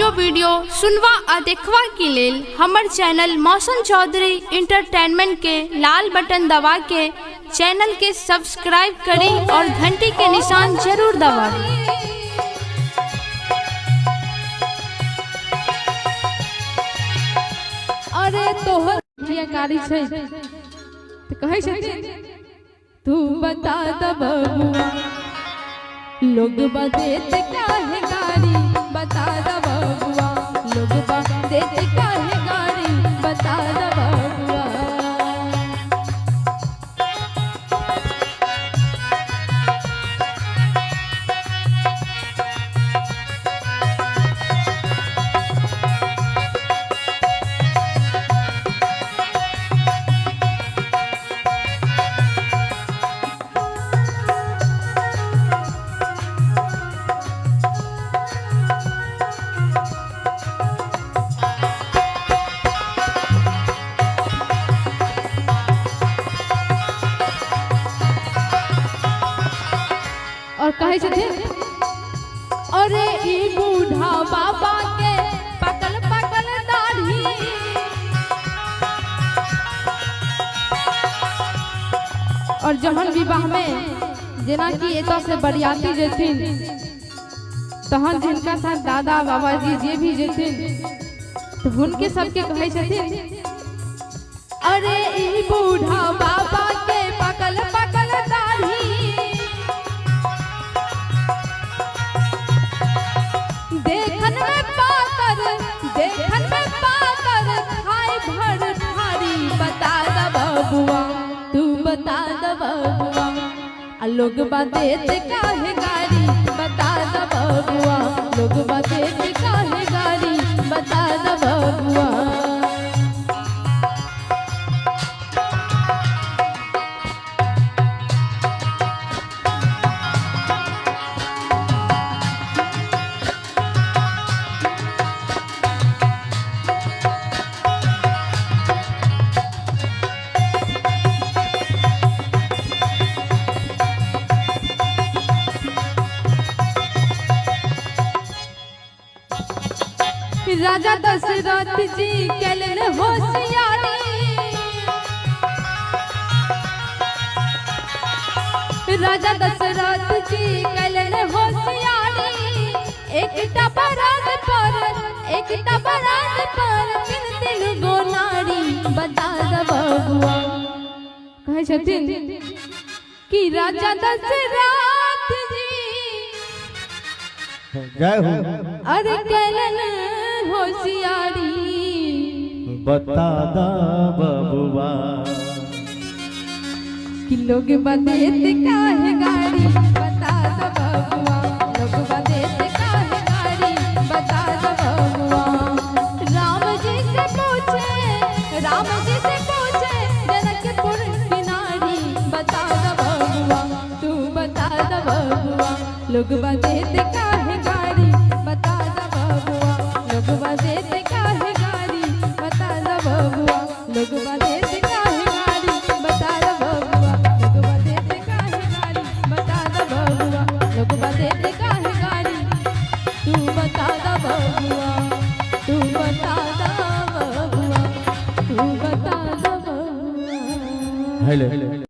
Audio video सुनवा आ देखवा के लेल हमर चैनल मौसम चौधरी इंटरटेनमेंट के लाल बटन दबा के चैनल के सब्सक्राइब करी और घंटी के निशान जरूर दबाएं। अरे तोहर कारी छै त कहै छथिन तू बता द बबुआ लोग बदेत काहे गाड़ी बता द बबुआ लोग बदेत काहे गाड़ी बता द बबुआ। और कहे छथिन अरे ई बूढ़ा बाबा के पकल पकल दाढ़ी और जहन विवाह में जेना कि एतऽ से बरियाती जेथिन तहन जिनका साथ दादा बाबा जी जे भी जेथिन तो उनके सबके कहे छथिन अरे ई बूढ़ा बाबा के पकल पकल दाढ़ी देखन में पाकर खाए भर थारी बता द बबुआ तू बता द बबुआ आ लोग बदेत काहे गाड़ी बता द बबुआ लोग बदेत काहे गाड़ी बता द बबुआ। राजा दशरथ जी केलन होशियारी राजा दशरथ जी केलन होशियारी एकटा बरात पर तीन गो नारी बता द बबुआ कहे छथिन कि राजा दशरथ जी जय हो अरे केलन होशियारी बता दा बबुआ कि लोग बदेत काहे गाड़ी बता द बबुआ लोग बदेत काहे गाड़ी बता द बबुआ। राम जी से पूछे जनकपुर की नारी बता द बबुआ तू बता द बबुआ लोग बदेत